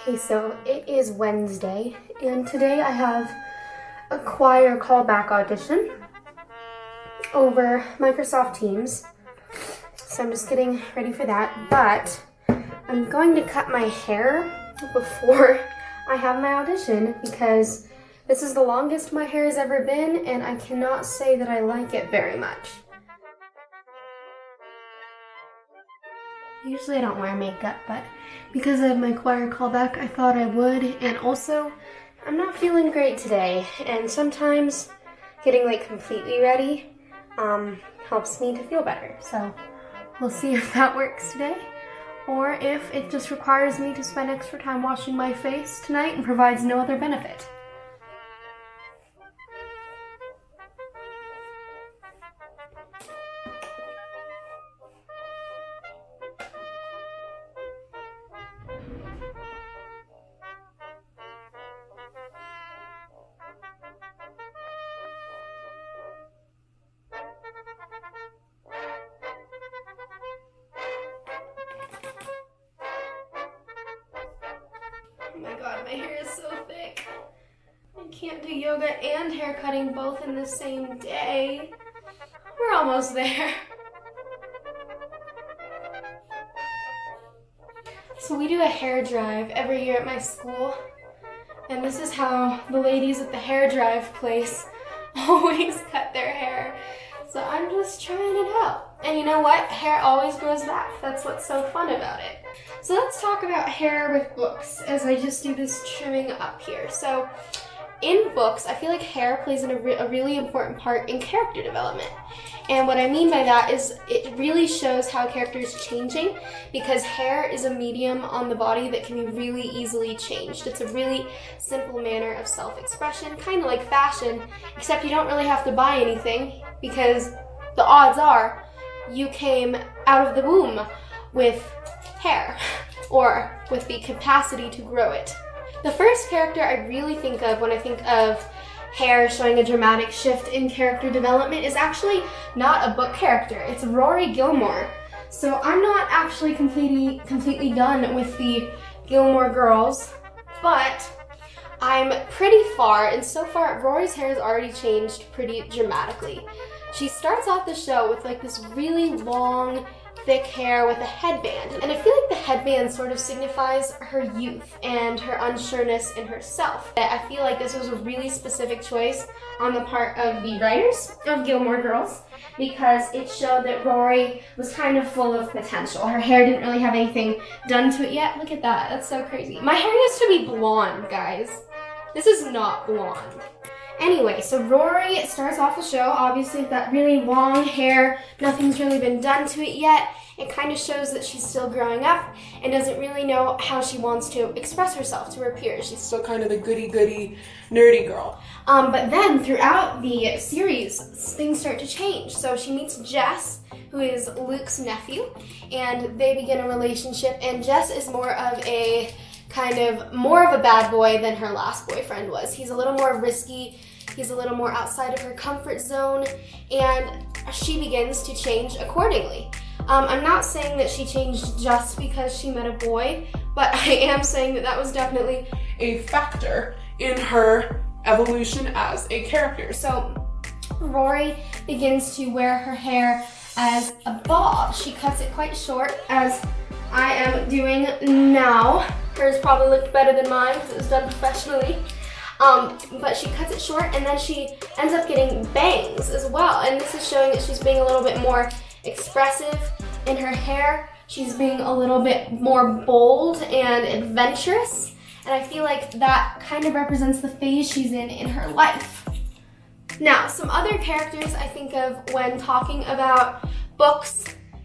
Okay, so it is Wednesday, and today I have a choir callback audition over Microsoft Teams. So I'm just getting ready for that, but I'm going to cut my hair before I have my audition because this is the longest my hair has ever been, and I cannot say that I like it very much. Usually I don't wear makeup, but because of my choir callback, I thought I would. And also, I'm not feeling great today, and sometimes getting completely ready helps me to feel better. So we'll see if that works today, or if it just requires me to spend extra time washing my face tonight and provides no other benefit. Oh my god, my hair is so thick. I can't do yoga and hair cutting both in the same day. We're almost there. So we do a hair drive every year at my school, and this is how the ladies at the hair drive place always cut their hair. So I'm just trying it out. And you know what? Hair always grows back. That's what's so fun about it. So let's talk about hair with books as I just do this trimming up here. So in books, I feel like hair plays a really important part in character development. And what I mean by that is it really shows how a character is changing, because hair is a medium on the body that can be really easily changed. It's a really simple manner of self-expression, kind of like fashion, except you don't really have to buy anything, because the odds are you came out of the womb with hair, or with the capacity to grow it. The first character I really think of when I think of hair showing a dramatic shift in character development is actually not a book character. It's Rory Gilmore. So I'm not actually completely done with the Gilmore girls, but I'm pretty far, and so far Rory's hair has already changed pretty dramatically. She starts off the show with this really long, thick hair with a headband, and I feel like the headband sort of signifies her youth and her unsureness in herself. I feel like this was a really specific choice on the part of the writers of Gilmore Girls, because it showed that Rory was kind of full of potential. Her hair didn't really have anything done to it yet. Look at that, that's so crazy. My hair used to be blonde, guys. This is not blonde. Anyway, so Rory starts off the show, obviously, with that really long hair. Nothing's really been done to it yet. It kind of shows that she's still growing up and doesn't really know how she wants to express herself to her peers. She's still kind of the goody-goody, nerdy girl. But then, throughout the series, things start to change. So she meets Jess, who is Luke's nephew, and they begin a relationship, and Jess is more of a bad boy than her last boyfriend was. He's a little more risky, he's a little more outside of her comfort zone, and she begins to change accordingly. I'm not saying that she changed just because she met a boy, but I am saying that was definitely a factor in her evolution as a character. So Rory begins to wear her hair as a bob. She cuts it quite short, as I am doing now. Hers probably looked better than mine because it was done professionally. But she cuts it short, and then she ends up getting bangs as well. And this is showing that she's being a little bit more expressive in her hair. She's being a little bit more bold and adventurous. And I feel like that kind of represents the phase she's in her life. Now, some other characters I think of when talking about books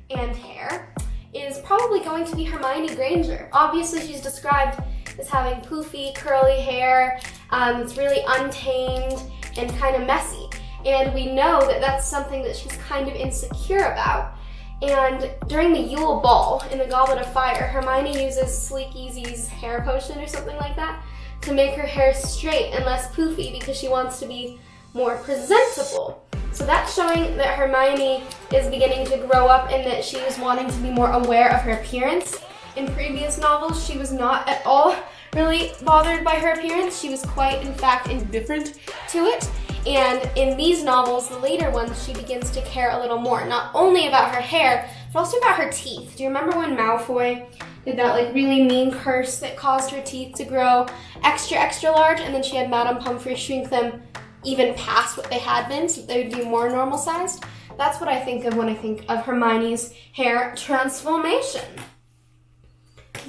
and hair is probably going to be Hermione Granger. Obviously, she's described as having poofy, curly hair that's really untamed and kind of messy. And we know that that's something that she's kind of insecure about. And during the Yule Ball in the Goblet of Fire, Hermione uses Sleek Easy's hair potion or something like that to make her hair straight and less poofy, because she wants to be more presentable. So that's showing that Hermione is beginning to grow up and that she is wanting to be more aware of her appearance. In previous novels, she was not at all really bothered by her appearance. She was quite, in fact, indifferent to it. And in these novels, the later ones, she begins to care a little more, not only about her hair, but also about her teeth. Do you remember when Malfoy did that like really mean curse that caused her teeth to grow extra, extra large, and then she had Madame Pomfrey shrink them even past what they had been, so they would be more normal sized? That's what I think of when I think of Hermione's hair transformation.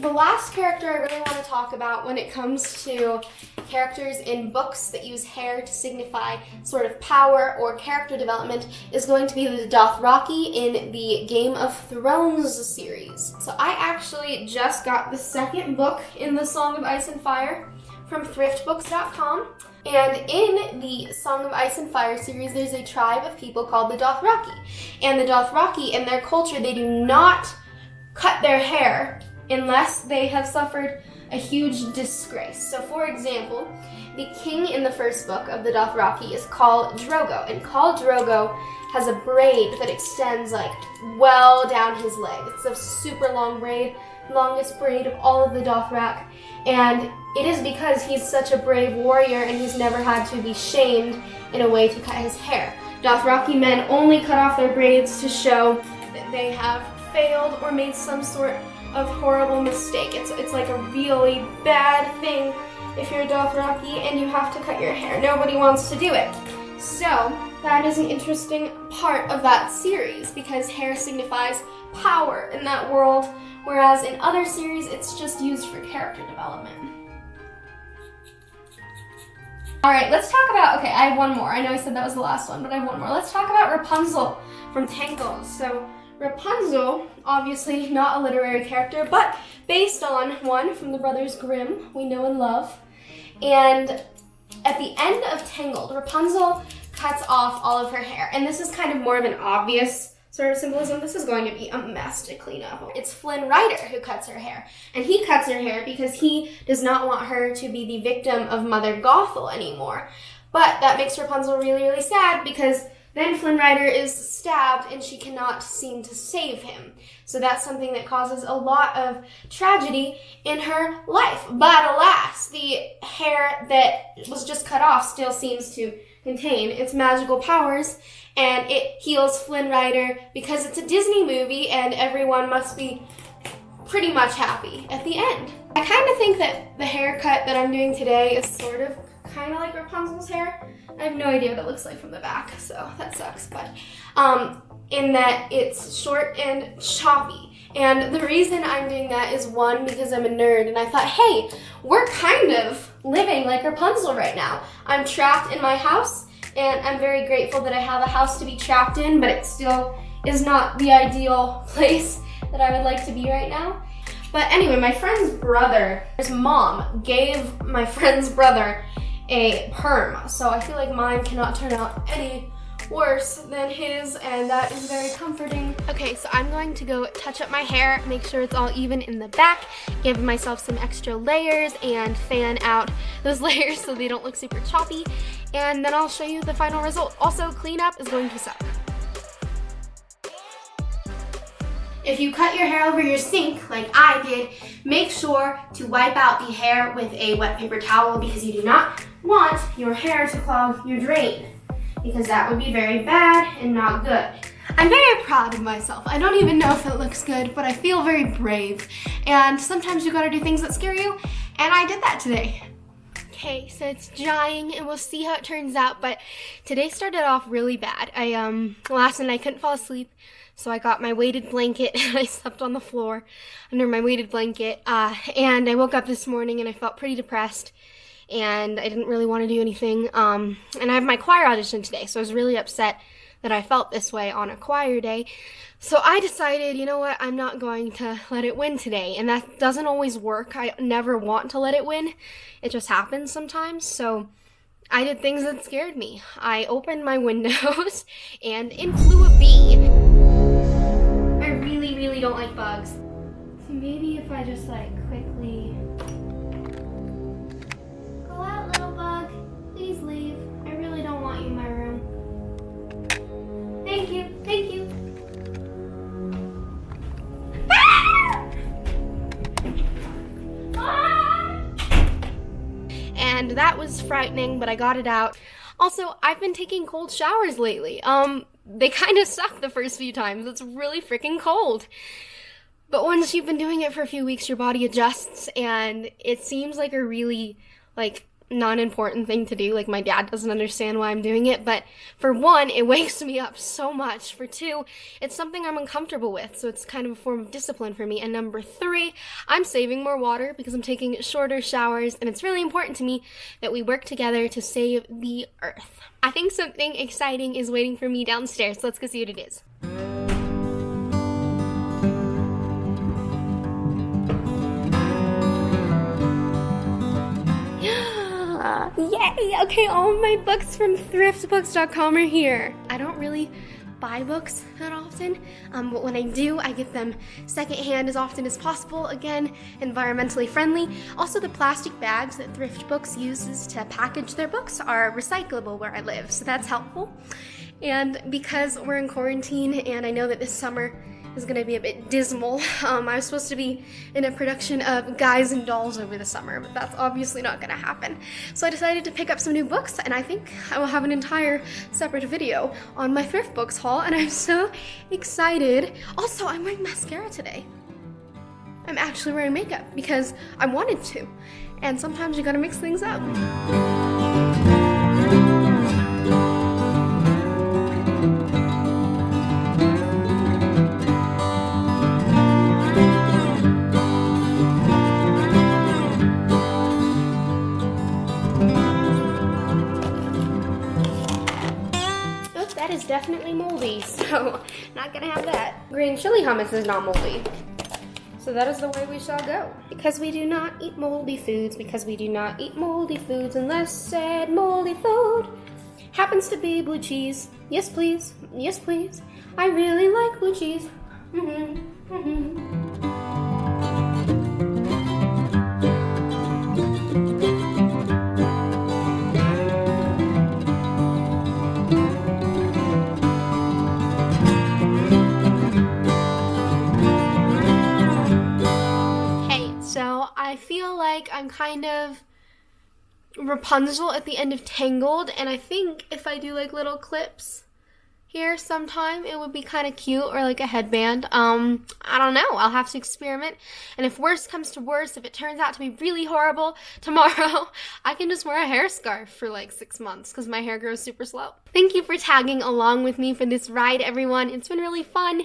The last character I really want to talk about when it comes to characters in books that use hair to signify sort of power or character development is going to be the Dothraki in the Game of Thrones series. So I actually just got the second book in the Song of Ice and Fire from Thriftbooks.com. And in the Song of Ice and Fire series, there's a tribe of people called the Dothraki. And the Dothraki, in their culture, they do not cut their hair unless they have suffered a huge disgrace. So for example, the king in the first book of the Dothraki is Khal Drogo, and Khal Drogo has a braid that extends like well down his leg. It's a super long braid, longest braid of all of the Dothrak, and it is because he's such a brave warrior and he's never had to be shamed in a way to cut his hair. Dothraki men only cut off their braids to show that they have failed or made some sort of horrible mistake. It's like a really bad thing if you're a Dothraki and you have to cut your hair. Nobody wants to do it. So that is an interesting part of that series because hair signifies power in that world, whereas in other series it's just used for character development. Alright, let's talk about, okay, I have one more. I know I said that was the last one, but I have one more. Let's talk about Rapunzel from Tangled. So Rapunzel, obviously not a literary character, but based on one from the Brothers Grimm, we know and love. And at the end of Tangled, Rapunzel cuts off all of her hair. And this is kind of more of an obvious sort of symbolism. This is going to be a mess to clean up. It's Flynn Rider who cuts her hair. And he cuts her hair because he does not want her to be the victim of Mother Gothel anymore. But that makes Rapunzel really, really sad because then Flynn Rider is stabbed and she cannot seem to save him. So that's something that causes a lot of tragedy in her life. But alas, the hair that was just cut off still seems to contain its magical powers, and it heals Flynn Rider because it's a Disney movie and everyone must be pretty much happy at the end. I kind of think that the haircut that I'm doing today is sort of kind of like Rapunzel's hair. I have no idea what it looks like from the back, so that sucks, but in that it's short and choppy. And the reason I'm doing that is one, because I'm a nerd, and I thought, hey, we're kind of living like Rapunzel right now. I'm trapped in my house, and I'm very grateful that I have a house to be trapped in, but it still is not the ideal place that I would like to be right now. But anyway, my friend's brother, his mom, gave my friend's brother a perm, so I feel like mine cannot turn out any worse than his, and that is very comforting. Okay, so I'm going to go touch up my hair, make sure it's all even in the back, give myself some extra layers, and fan out those layers so they don't look super choppy, and then I'll show you the final result. Also, cleanup is going to suck. If you cut your hair over your sink, like I did, make sure to wipe out the hair with a wet paper towel because you do not want your hair to clog your drain, because that would be very bad and not good. I'm very proud of myself. I don't even know if it looks good, but I feel very brave. And sometimes you gotta do things that scare you, and I did that today. Okay, so it's drying and we'll see how it turns out, but today started off really bad. Last night I couldn't fall asleep, so I got my weighted blanket and I slept on the floor under my weighted blanket, and I woke up this morning and I felt pretty depressed and I didn't really want to do anything, and I have my choir audition today, so I was really upset that I felt this way on a choir day. So I decided, you know what, I'm not going to let it win today, and that doesn't always work. I never want to let it win. It just happens sometimes, so I did things that scared me. I opened my windows and in flew a bee. I really, really don't like bugs. So maybe if I just like quickly go out, little bug, please leave. I really don't want you in my room. Thank you, thank you. Ah! Ah! and that was frightening, but I got it out. Also, I've been taking cold showers lately. They kind of suck the first few times. It's really freaking cold. But once you've been doing it for a few weeks, your body adjusts, and it seems like a really, non-important thing to do. Like, my dad doesn't understand why I'm doing it, but for one, it wakes me up so much. For two, it's something I'm uncomfortable with, so it's kind of a form of discipline for me. And number three, I'm saving more water because I'm taking shorter showers, and it's really important to me that we work together to save the earth. I think something exciting is waiting for me downstairs. Let's go see what it is. Yay! Okay, all of my books from Thriftbooks.com are here. I don't really buy books that often, but when I do, I get them secondhand as often as possible. Again, environmentally friendly. Also, the plastic bags that Thriftbooks uses to package their books are recyclable where I live, so that's helpful. And because we're in quarantine, and I know that this summer is going to be a bit dismal. I was supposed to be in a production of Guys and Dolls over the summer, but that's obviously not going to happen. So I decided to pick up some new books, and I think I will have an entire separate video on my thrift books haul, and I'm so excited. Also, I'm wearing mascara today. I'm actually wearing makeup because I wanted to, and sometimes you gotta mix things up. That is definitely moldy, so not gonna have that. Green chili hummus is not moldy, so that is the way we shall go. Because we do not eat moldy foods, unless said moldy food happens to be blue cheese. Yes please, I really like blue cheese. I feel like I'm kind of Rapunzel at the end of Tangled, and I think if I do like little clips here sometime, it would be kind of cute, or like a headband. I don't know. I'll have to experiment. And if worse comes to worse, if it turns out to be really horrible tomorrow, I can just wear a hair scarf for like 6 months because my hair grows super slow. Thank you for tagging along with me for this ride, everyone. It's been really fun.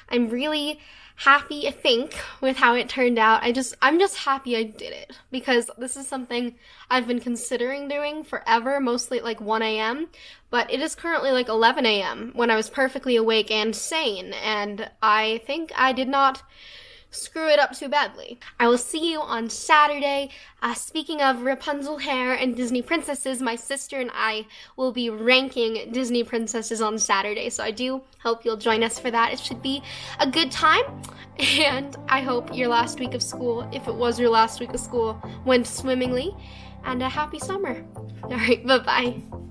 I'm really happy, I think, with how it turned out. I'm just happy I did it, because this is something I've been considering doing forever, mostly at like 1 a.m., but it is currently like 11 a.m. when I was perfectly awake and sane, and I think I did not screw it up too badly. I will see you on Saturday. Speaking of Rapunzel hair and Disney princesses, my sister and I will be ranking Disney princesses on Saturday, so I do hope you'll join us for that. It should be a good time, and I hope your last week of school, if it was your last week of school, went swimmingly, and a happy summer. All right, bye-bye.